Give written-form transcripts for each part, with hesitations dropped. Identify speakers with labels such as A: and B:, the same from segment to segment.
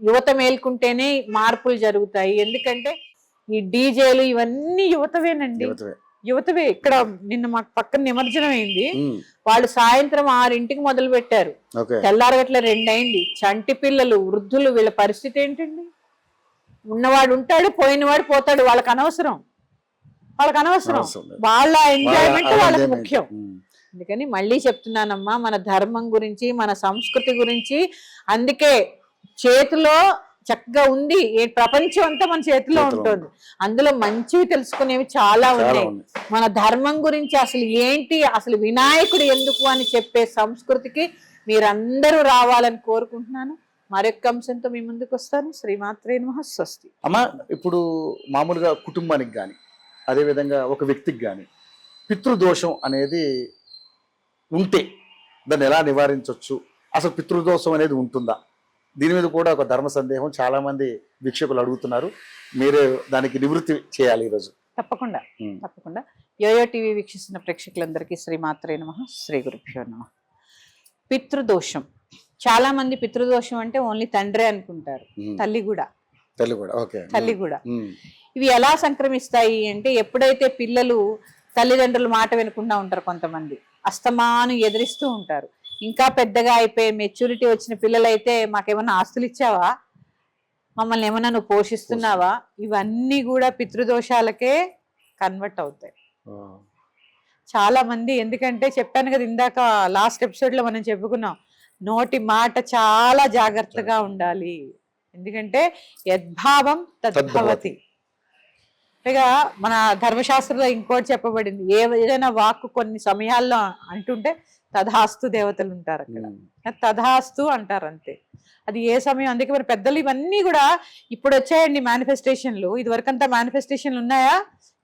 A: యువత మేల్కుంటేనే మార్పులు జరుగుతాయి. ఎందుకంటే ఈ డీజేలు ఇవన్నీ యువతవేనండి, యువతవే. ఇక్కడ నిన్న మాకు పక్కన నిమజ్జనం అయింది, వాళ్ళు సాయంత్రం 6ంటికి మొదలు పెట్టారు, తెల్లారగట్ల 2 అయింది. చంటి పిల్లలు, వృద్ధులు, వీళ్ళ పరిస్థితి ఏంటండి? ఉన్నవాడు ఉంటాడు, పోయినవాడు పోతాడు, వాళ్ళకి అనవసరం, వాళ్ళ ఎంజాయ్మెంట్ వాళ్ళకి ముఖ్యం. అందుకని మళ్ళీ చెప్తున్నానమ్మా, మన ధర్మం గురించి, మన సంస్కృతి గురించి, అందుకే చేతిలో చక్కగా ఉంది, ఏ ప్రపంచం అంతా మన చేతిలో ఉంటుంది, అందులో మంచివి తెలుసుకునేవి చాలా ఉన్నాయి. మన ధర్మం గురించి అసలు ఏంటి, అసలు వినాయకుడు ఎందుకు అని చెప్పే సంస్కృతికి మీరందరూ రావాలని కోరుకుంటున్నాను. మరొక అంశంతో మీ ముందుకు వస్తాను. శ్రీమాత్రే నమః. స్వస్తి.
B: అమ్మా, ఇప్పుడు మామూలుగా కుటుంబానికి కానీ అదేవిధంగా ఒక వ్యక్తికి కానీ పితృదోషం అనేది ఉంటే దాన్ని ఎలా నివారించవచ్చు, అసలు పితృదోషం అనేది ఉంటుందా? దీని మీద కూడా ఒక ధర్మ సందేహం చాలా మంది వీక్షకులు అడుగుతున్నారు. మీరే దానికి నివృత్తి చేయాలి ఈరోజు.
A: తప్పకుండా తప్పకుండా. యోయో టీవీ వీక్షిస్తున్న ప్రేక్షకులందరికీ శ్రీమాత్రే నమః, శ్రీ గురుభ్యో నమః. పితృదోషం, చాలా మంది పితృదోషం అంటే ఓన్లీ తండ్రే అనుకుంటారు, తల్లి కూడా. ఇవి ఎలా సంక్రమిస్తాయి అంటే, ఎప్పుడైతే పిల్లలు తల్లిదండ్రుల మాట వినకుండా ఉంటారు, కొంతమంది అస్తమాను ఎదిరిస్తూ ఉంటారు. ఇంకా పెద్దగా అయిపోయి మెచ్యూరిటీ వచ్చిన పిల్లలైతే, మాకేమన్నా ఆస్తులు ఇచ్చావా, మమ్మల్ని ఏమన్నా నువ్వు పోషిస్తున్నావా, ఇవన్నీ కూడా పితృదోషాలకే కన్వర్ట్ అవుతాయి చాలా మంది. ఎందుకంటే చెప్పాను కదా ఇందాక, లాస్ట్ ఎపిసోడ్ లో మనం చెప్పుకున్నాం, నోటి మాట చాలా జాగ్రత్తగా ఉండాలి. ఎందుకంటే యద్భావం తద్భవతి. పైగా మన ధర్మశాస్త్రంలో ఇంకోటి చెప్పబడింది, ఏదైనా వాక్కు కొన్ని సమయాల్లో అంటుంటే తథాస్తు దేవతలు ఉంటారు అక్కడ, తథాస్తు అంటారు అంతే. అది ఏ సమయం, అందుకే మరి పెద్దలు ఇవన్నీ కూడా ఇప్పుడు వచ్చాయండి మేనిఫెస్టేషన్లు. ఇది వరకంతా మేనిఫెస్టేషన్లు ఉన్నాయా,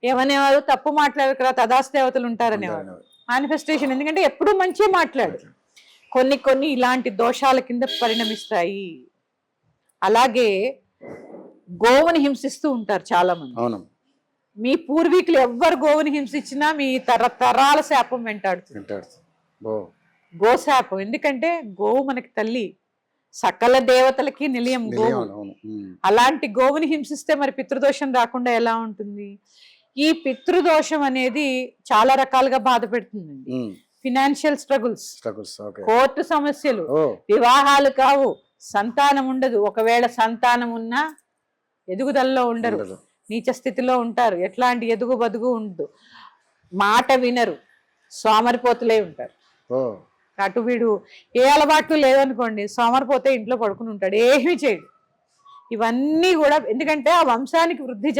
A: ఏమనేవారు, తప్పు మాట్లాడారు కదా, తథాస్తు దేవతలు ఉంటారనేవారు. మేనిఫెస్టేషన్ ఎందుకంటే ఎప్పుడూ మంచిగా మాట్లాడు, కొన్ని ఇలాంటి దోషాల కింద పరిణమిస్తాయి. అలాగే గోవుని హింసిస్తూ ఉంటారు చాలా మంది. మీ పూర్వీకులు ఎవ్వరు గోవుని హింసించినా మీ తరతరాల శాపం వెంటాడుతుంది, గోశాపం. ఎందుకంటే గోవు మనకి తల్లి, సకల దేవతలకి నిలయం గోవు. అలాంటి గోవుని హింసిస్తే మరి పితృదోషం రాకుండా ఎలా ఉంటుంది? ఈ పితృదోషం అనేది చాలా రకాలుగా బాధ పెడుతుందండి. ఫినాన్షియల్ స్ట్రగుల్స్, కోర్టు సమస్యలు, వివాహాలు కావు, సంతానం ఉండదు, ఒకవేళ సంతానం ఉన్నా ఎదుగుదలలో ఉండరు, నీచ స్థితిలో ఉంటారు, ఎట్లాంటి ఎదుగు బదుగు ఉండదు, మాట వినరు, సోమరిపోతులే ఉంటారు. అటు వీడు ఏ అలవాట్లు లేదనుకోండి, సోమరిపోతే ఇంట్లో పడుకుని ఉంటాడు, ఏమీ చేయడు. ఇవన్నీ కూడా ఎందుకంటే ఆ వంశానికి వృద్ధి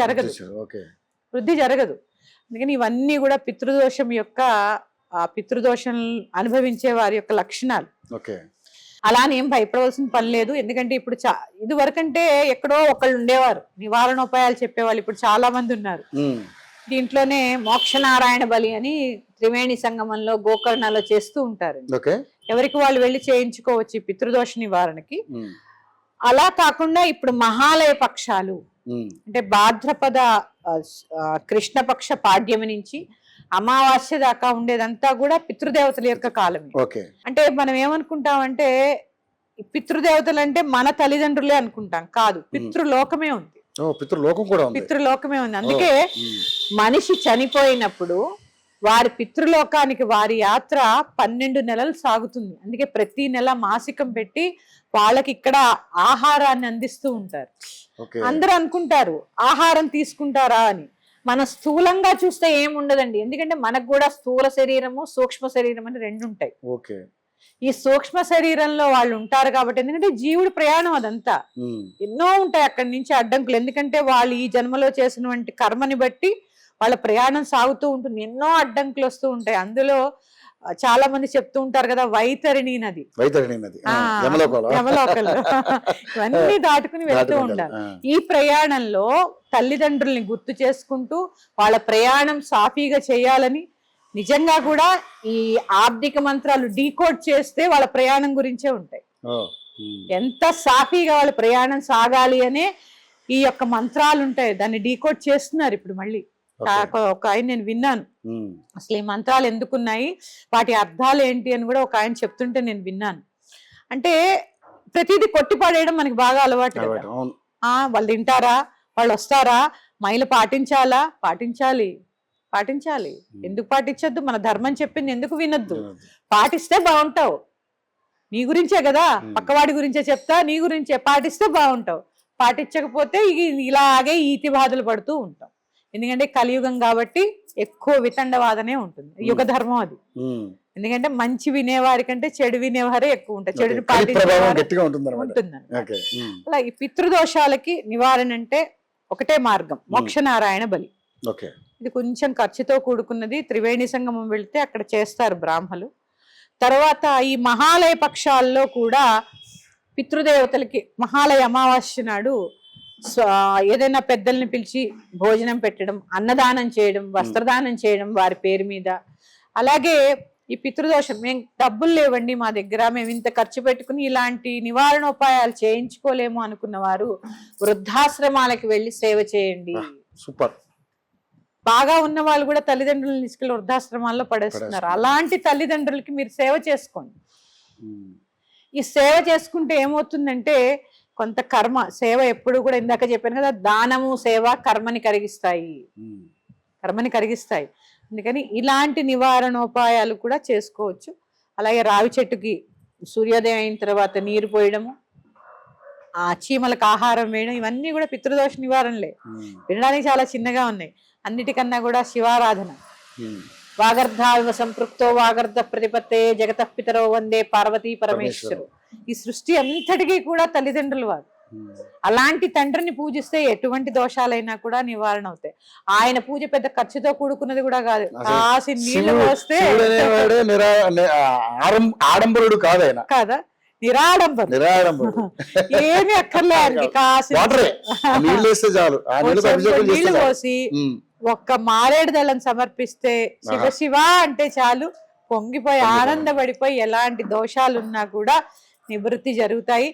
A: జరగదు. అందుకని ఇవన్నీ కూడా పితృదోషం యొక్క, ఆ పితృదోషం అనుభవించే వారి యొక్క లక్షణాలు. అలా ఏం భయపడవలసిన పని లేదు. ఎందుకంటే ఇప్పుడు ఇది వరకంటే ఎక్కడో ఒకళ్ళు ఉండేవారు, నివారణోపాయాలు చెప్పేవాళ్ళు. ఇప్పుడు చాలా మంది ఉన్నారు. దీంట్లోనే మోక్షనారాయణ బలి అని త్రివేణి సంగమంలో, గోకర్ణలో చేస్తూ ఉంటారు. ఎవరికి వాళ్ళు వెళ్ళి చేయించుకోవచ్చు ఈ పితృదోష నివారణకి. అలా కాకుండా ఇప్పుడు మహాలయ పక్షాలు అంటే భాద్రపద కృష్ణపక్ష పాడ్యమి నుంచి అమావాస్య దాకా ఉండేదంతా కూడా పితృదేవతల యొక్క కాలమే. అంటే మనం ఏమనుకుంటామంటే పితృదేవతలు అంటే మన తల్లిదండ్రులే అనుకుంటాం, కాదు, పితృలోకమే ఉంది, పితృలోకమే ఉంది. అందుకే మనిషి చనిపోయినప్పుడు వారి పితృలోకానికి వారి యాత్ర 12 నెలలు సాగుతుంది. అందుకే ప్రతి నెల మాసికం పెట్టి వాళ్ళకి ఇక్కడ ఆహారాన్ని అందిస్తూ ఉంటారు. అందరూ అనుకుంటారు ఆహారం తీసుకుంటారా అని. మన స్థూలంగా చూస్తే ఏముండదండి, ఎందుకంటే మనకు కూడా స్థూల శరీరము, సూక్ష్మ శరీరం అని 2 ఉంటాయి. ఈ సూక్ష్మ శరీరంలో వాళ్ళు ఉంటారు కాబట్టి, ఎందుకంటే జీవుడి ప్రయాణం అదంతా ఎన్నో ఉంటాయి అక్కడి నుంచి అడ్డంకులు. ఎందుకంటే వాళ్ళు ఈ జన్మలో చేసినటువంటి కర్మని బట్టి వాళ్ళ ప్రయాణం సాగుతూ ఉంటుంది, ఎన్నో అడ్డంకులు వస్తూ ఉంటాయి. అందులో చాలా మంది చెప్తూ ఉంటారు కదా, వైతరిణి నది, యమలోకలు ఇవన్నీ దాటుకుని వెళ్తూ ఉంటారు. ఈ ప్రయాణంలో తల్లిదండ్రుల్ని గుర్తు చేసుకుంటూ వాళ్ళ ప్రయాణం సాఫీగా చేయాలని, నిజంగా కూడా ఈ ఆర్థిక మంత్రాలు డీకోడ్ చేస్తే వాళ్ళ ప్రయాణం గురించే ఉంటాయి. ఎంత సాఫీగా వాళ్ళ ప్రయాణం సాగాలి అనే ఈ యొక్క మంత్రాలు ఉంటాయి. దాన్ని డీకోడ్ చేస్తున్నారు ఇప్పుడు మళ్ళీ. ఒక ఆయన నేను విన్నాను, అసలు ఈ మంత్రాలు ఎందుకున్నాయి, వాటి అర్థాలు ఏంటి అని కూడా ఒక ఆయన చెప్తుంటే నేను విన్నాను. అంటే ప్రతిదీ కొట్టి పడేయడం మనకి బాగా అలవాటు కదా.
B: అలవాటు, అవును.
A: వాళ్ళు తింటారా, వాళ్ళు వస్తారా, మహిళ పాటించాలా, పాటించాలి. ఎందుకు పాటించొద్దు? మన ధర్మం చెప్పింది ఎందుకు వినొద్దు? పాటిస్తే బాగుంటావు. నీ గురించే కదా, పక్కవాడి గురించే చెప్తా, నీ గురించే. పాటిస్తే బాగుంటావు, పాటించకపోతే ఇలాగే ఈతి బాధలు పడుతూ ఉంటాం. ఎందుకంటే కలియుగం కాబట్టి ఎక్కువ వితండవాదనే ఉంటుంది. యుగ ధర్మం అది. ఎందుకంటే మంచి వినేవారి కంటే చెడు వినేవారే ఎక్కువ ఉంటారు. చెడుని పాటించే ఉంటుందని. అలా ఈ పితృదోషాలకి నివారణ అంటే ఒకటే మార్గం, మోక్షనారాయణ బలి. ఇది కొంచెం ఖర్చుతో కూడుకున్నది. త్రివేణి సంగమం వెళ్తే అక్కడ చేస్తారు బ్రాహ్మలు. తర్వాత ఈ మహాలయ పక్షాల్లో కూడా పితృదేవతలకి మహాలయ అమావాస్య నాడు ఏదైనా పెద్దల్ని పిలిచి భోజనం పెట్టడం, అన్నదానం చేయడం, వస్త్రదానం చేయడం వారి పేరు మీద. అలాగే ఈ పితృదోషం, మేము డబ్బులు లేవండి మా దగ్గర, మేము ఇంత ఖర్చు పెట్టుకుని ఇలాంటి నివారణోపాయాలు చేయించుకోలేము అనుకున్న వారు వృద్ధాశ్రమాలకు వెళ్ళి సేవ చేయండి.
B: సూపర్.
A: బాగా ఉన్న వాళ్ళు కూడా తల్లిదండ్రులను తీసుకెళ్లి వృద్ధాశ్రమాల్లో పడేస్తున్నారు. అలాంటి తల్లిదండ్రులకి మీరు సేవ చేసుకోండి. ఈ సేవ చేసుకుంటే ఏమవుతుందంటే కొంత కర్మ, సేవ ఎప్పుడు కూడా ఇందాక చెప్పాను కదా, దానము సేవ కర్మని కరిగిస్తాయి. అందుకని ఇలాంటి నివారణోపాయాలు కూడా చేసుకోవచ్చు. అలాగే రావి చెట్టుకి సూర్యోదయం అయిన తర్వాత నీరు పోయడము, ఆ చీమలకు ఆహారం వేయడం, ఇవన్నీ కూడా పితృదోష నివారణలే. వినడానికి చాలా చిన్నగా ఉన్నాయి. అన్నిటికన్నా కూడా శివారాధన. వాగర్ధావివ సంపృక్తో వాగర్ధ ప్రతిపత్తే జగత పితరో వందే పార్వతీ పరమేశ్వరు. ఈ సృష్టి అంతటికీ కూడా తల్లిదండ్రులు వారు. అలాంటి తండ్రిని పూజిస్తే ఎటువంటి దోషాలైనా కూడా నివారణ అవుతాయి. ఆయన పూజ పెద్ద ఖర్చుతో కూడుకున్నది కూడా కాదు. కాసి నీళ్లు పోస్తే
B: ఆడంబరుడు కాదైనా
A: కాదా, నిరాడంబరుడు. ఏమి అక్కర్లే ఆయనకి. కాసి నీళ్లు పోసి ఒక్క మారేడు దళం సమర్పిస్తే శివ అంటే చాలు, పొంగిపోయి ఆనందపడిపోయి ఎలాంటి దోషాలున్నా కూడా నివృత్తి జరుగుతాయి.